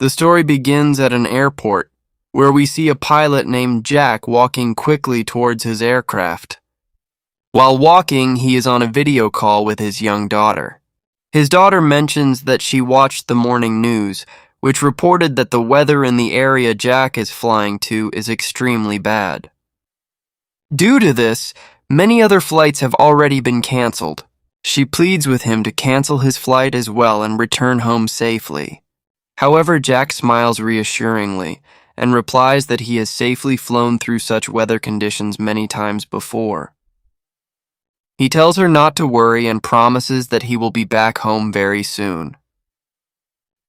The story begins at an airport, where we see a pilot named Jack walking quickly towards his aircraft. While walking, he is on a video call with his young daughter. His daughter mentions that she watched the morning news, which reported that the weather in the area Jack is flying to is extremely bad. Due to this, many other flights have already been canceled. She pleads with him to cancel his flight as well and return home safely. However, Jack smiles reassuringly and replies that he has safely flown through such weather conditions many times before. He tells her not to worry and promises that he will be back home very soon.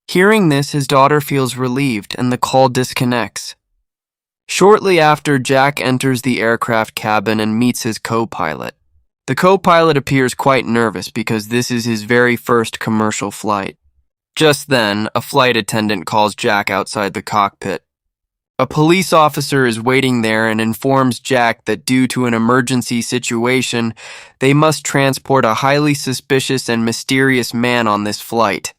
Hearing this, his daughter feels relieved and the call disconnects. Shortly after, Jack enters the aircraft cabin and meets his co-pilot. The co-pilot appears quite nervous because this is his very first commercial flight. Just then, a flight attendant calls Jack outside the cockpit. A police officer is waiting there and informs Jack that due to an emergency situation, they must transport a highly suspicious and mysterious man on this flight.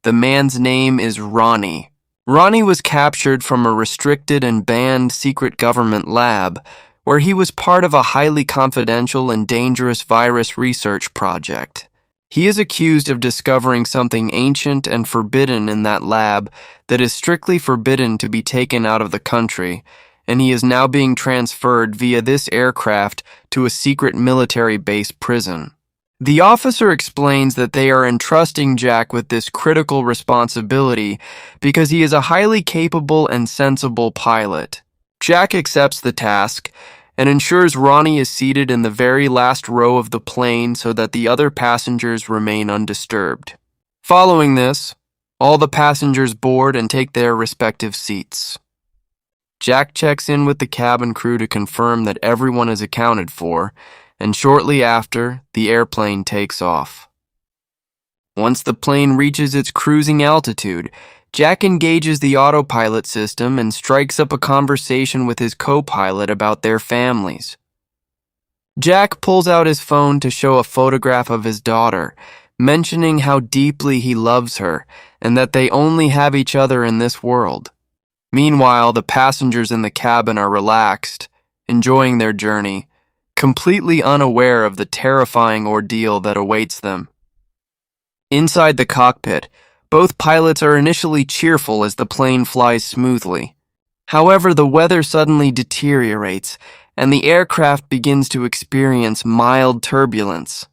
The man's name is Roni. Roni was captured from a restricted and banned secret government lab, where he was part of a highly confidential and dangerous virus research project. He is accused of discovering something ancient and forbidden in that lab that is strictly forbidden to be taken out of the country, and he is now being transferred via this aircraft to a secret military-base prison. The officer explains that they are entrusting Jack with this critical responsibility because he is a highly capable and sensible pilot. Jack accepts the task and ensures Roni is seated in the very last row of the plane so that the other passengers remain undisturbed. Following this, all the passengers board and take their respective seats. Jack checks in with the cabin crew to confirm that everyone is accounted for, and shortly after, the airplane takes off. Once the plane reaches its cruising altitude, Jack engages the autopilot system and strikes up a conversation with his co-pilot about their families. Jack pulls out his phone to show a photograph of his daughter, mentioning how deeply he loves her and that they only have each other in this world. Meanwhile, the passengers in the cabin are relaxed, enjoying their journey, completely unaware of the terrifying ordeal that awaits them. Inside the cockpit, both pilots are initially cheerful as the plane flies smoothly. However, the weather suddenly deteriorates, and the aircraft begins to experience mild turbulence.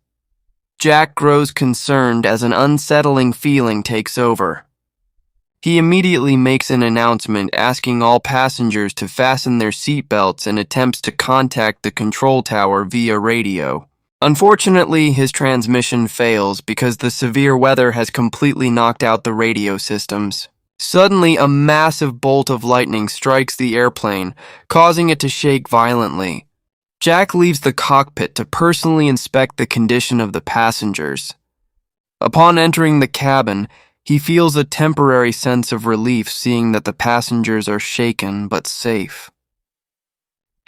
Jack grows concerned as an unsettling feeling takes over. He immediately makes an announcement asking all passengers to fasten their seatbelts and attempts to contact the control tower via radio. Unfortunately, his transmission fails because the severe weather has completely knocked out the radio systems. Suddenly, a massive bolt of lightning strikes the airplane, causing it to shake violently. Jack leaves the cockpit to personally inspect the condition of the passengers. Upon entering the cabin, he feels a temporary sense of relief seeing that the passengers are shaken but safe.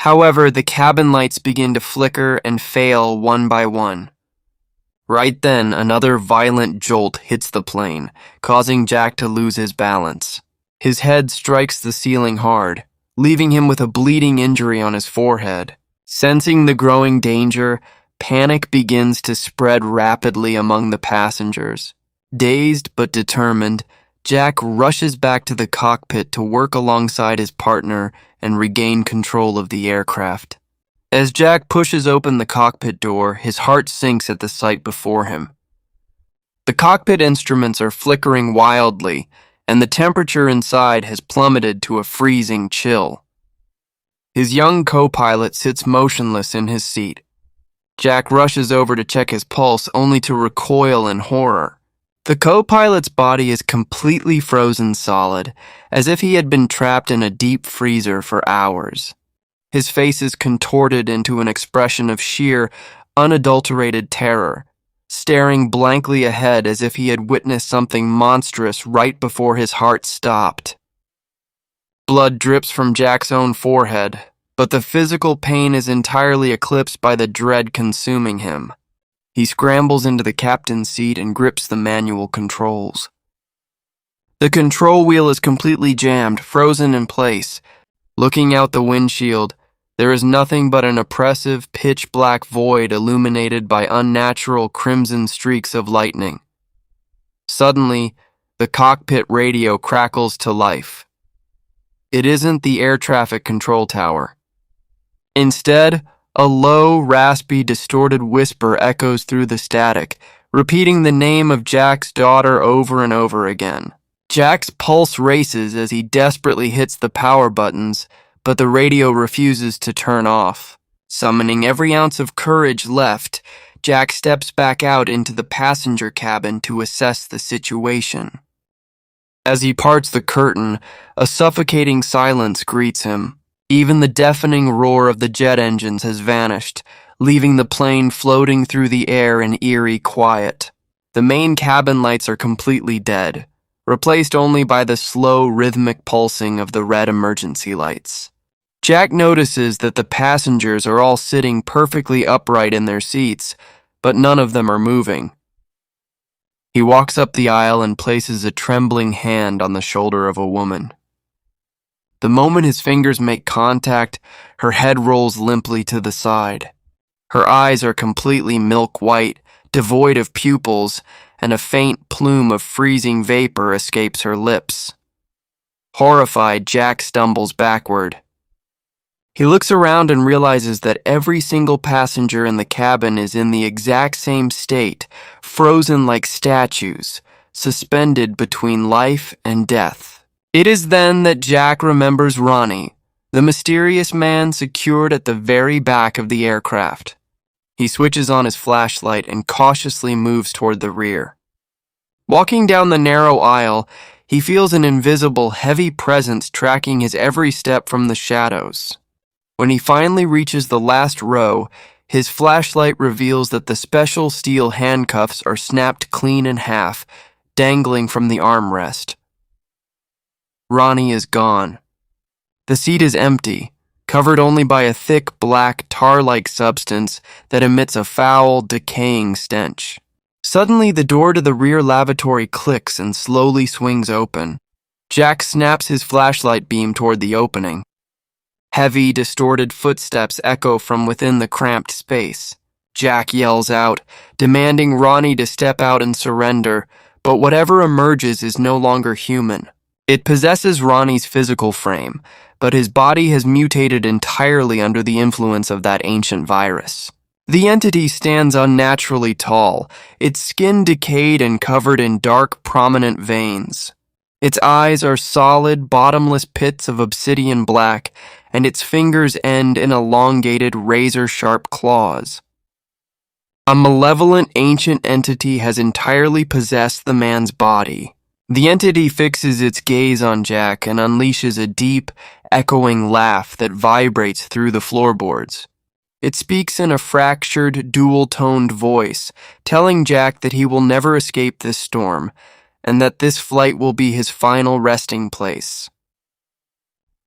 However, the cabin lights begin to flicker and fail one by one. Right then, another violent jolt hits the plane, causing Jack to lose his balance. His head strikes the ceiling hard, leaving him with a bleeding injury on his forehead. Sensing the growing danger, panic begins to spread rapidly among the passengers. Dazed but determined, Jack rushes back to the cockpit to work alongside his partner and regain control of the aircraft. As Jack pushes open the cockpit door, his heart sinks at the sight before him. The cockpit instruments are flickering wildly, and the temperature inside has plummeted to a freezing chill. His young co-pilot sits motionless in his seat. Jack rushes over to check his pulse, only to recoil in horror. The co-pilot's body is completely frozen solid, as if he had been trapped in a deep freezer for hours. His face is contorted into an expression of sheer, unadulterated terror, staring blankly ahead as if he had witnessed something monstrous right before his heart stopped. Blood drips from Jack's own forehead, but the physical pain is entirely eclipsed by the dread consuming him. He scrambles into the captain's seat and grips the manual controls. The control wheel is completely jammed, frozen in place. Looking out the windshield, there is nothing but an oppressive, pitch-black void illuminated by unnatural crimson streaks of lightning. Suddenly, the cockpit radio crackles to life. It isn't the air traffic control tower. Instead, a low, raspy, distorted whisper echoes through the static, repeating the name of Jack's daughter over and over again. Jack's pulse races as he desperately hits the power buttons, but the radio refuses to turn off. Summoning every ounce of courage left, Jack steps back out into the passenger cabin to assess the situation. As he parts the curtain, a suffocating silence greets him. Even the deafening roar of the jet engines has vanished, leaving the plane floating through the air in eerie quiet. The main cabin lights are completely dead, replaced only by the slow, rhythmic pulsing of the red emergency lights. Jack notices that the passengers are all sitting perfectly upright in their seats, but none of them are moving. He walks up the aisle and places a trembling hand on the shoulder of a woman. The moment his fingers make contact, her head rolls limply to the side. Her eyes are completely milk white, devoid of pupils, and a faint plume of freezing vapor escapes her lips. Horrified, Jack stumbles backward. He looks around and realizes that every single passenger in the cabin is in the exact same state, frozen like statues, suspended between life and death. It is then that Jack remembers Roni, the mysterious man secured at the very back of the aircraft. He switches on his flashlight and cautiously moves toward the rear. Walking down the narrow aisle, he feels an invisible, heavy presence tracking his every step from the shadows. When he finally reaches the last row, his flashlight reveals that the special steel handcuffs are snapped clean in half, dangling from the armrest. Roni is gone. The seat is empty, covered only by a thick, black, tar-like substance that emits a foul, decaying stench. Suddenly, the door to the rear lavatory clicks and slowly swings open. Jack snaps his flashlight beam toward the opening. Heavy, distorted footsteps echo from within the cramped space. Jack yells out, demanding Roni to step out and surrender, but whatever emerges is no longer human. It possesses Roni's physical frame, but his body has mutated entirely under the influence of that ancient virus. The entity stands unnaturally tall, its skin decayed and covered in dark, prominent veins. Its eyes are solid, bottomless pits of obsidian black, and its fingers end in elongated, razor-sharp claws. A malevolent ancient entity has entirely possessed the man's body. The entity fixes its gaze on Jack and unleashes a deep, echoing laugh that vibrates through the floorboards. It speaks in a fractured, dual-toned voice, telling Jack that he will never escape this storm, and that this flight will be his final resting place.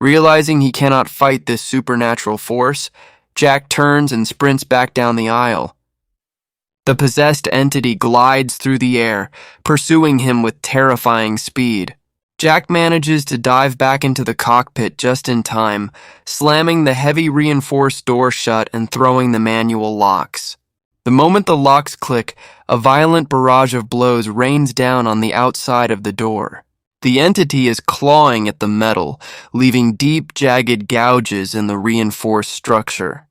Realizing he cannot fight this supernatural force, Jack turns and sprints back down the aisle. The possessed entity glides through the air, pursuing him with terrifying speed. Jack manages to dive back into the cockpit just in time, slamming the heavy reinforced door shut and throwing the manual locks. The moment the locks click, a violent barrage of blows rains down on the outside of the door. The entity is clawing at the metal, leaving deep, jagged gouges in the reinforced structure.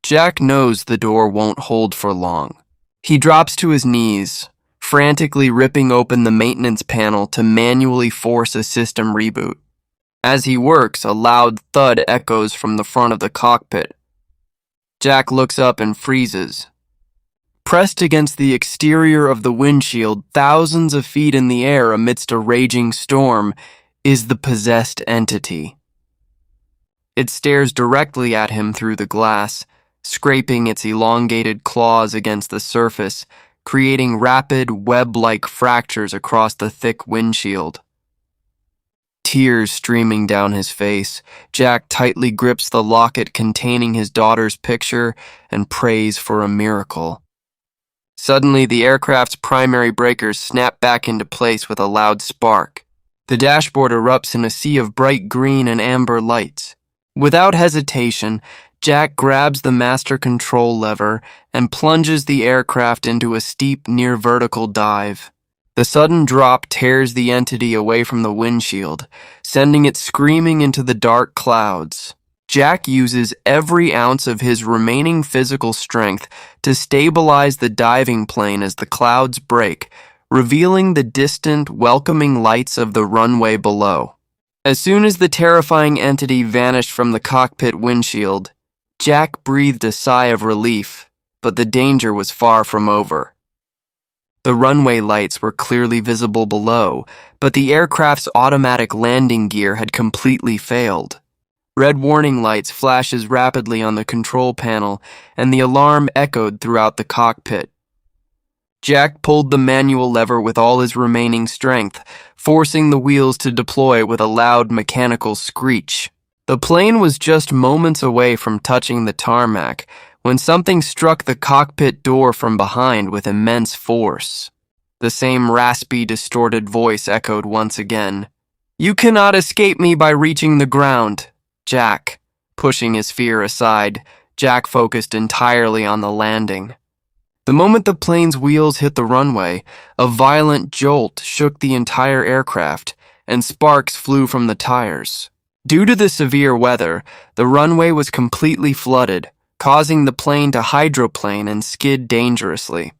Jack knows the door won't hold for long. He drops to his knees, frantically ripping open the maintenance panel to manually force a system reboot. As he works, a loud thud echoes from the front of the cockpit. Jack looks up and freezes. Pressed against the exterior of the windshield, thousands of feet in the air amidst a raging storm, is the possessed entity. It stares directly at him through the glass, scraping its elongated claws against the surface, creating rapid, web-like fractures across the thick windshield. Tears streaming down his face, Jack tightly grips the locket containing his daughter's picture and prays for a miracle. Suddenly, the aircraft's primary breakers snap back into place with a loud spark. The dashboard erupts in a sea of bright green and amber lights. Without hesitation, Jack grabs the master control lever and plunges the aircraft into a steep, near-vertical dive. The sudden drop tears the entity away from the windshield, sending it screaming into the dark clouds. Jack uses every ounce of his remaining physical strength to stabilize the diving plane as the clouds break, revealing the distant, welcoming lights of the runway below. As soon as the terrifying entity vanished from the cockpit windshield, Jack breathed a sigh of relief, but the danger was far from over. The runway lights were clearly visible below, but the aircraft's automatic landing gear had completely failed. Red warning lights flashes rapidly on the control panel, and the alarm echoed throughout the cockpit. Jack pulled the manual lever with all his remaining strength, forcing the wheels to deploy with a loud mechanical screech. The plane was just moments away from touching the tarmac when something struck the cockpit door from behind with immense force. The same raspy, distorted voice echoed once again. "You cannot escape me by reaching the ground." Jack. Pushing his fear aside, Jack focused entirely on the landing. The moment the plane's wheels hit the runway, a violent jolt shook the entire aircraft, and sparks flew from the tires. Due to the severe weather, the runway was completely flooded, causing the plane to hydroplane and skid dangerously.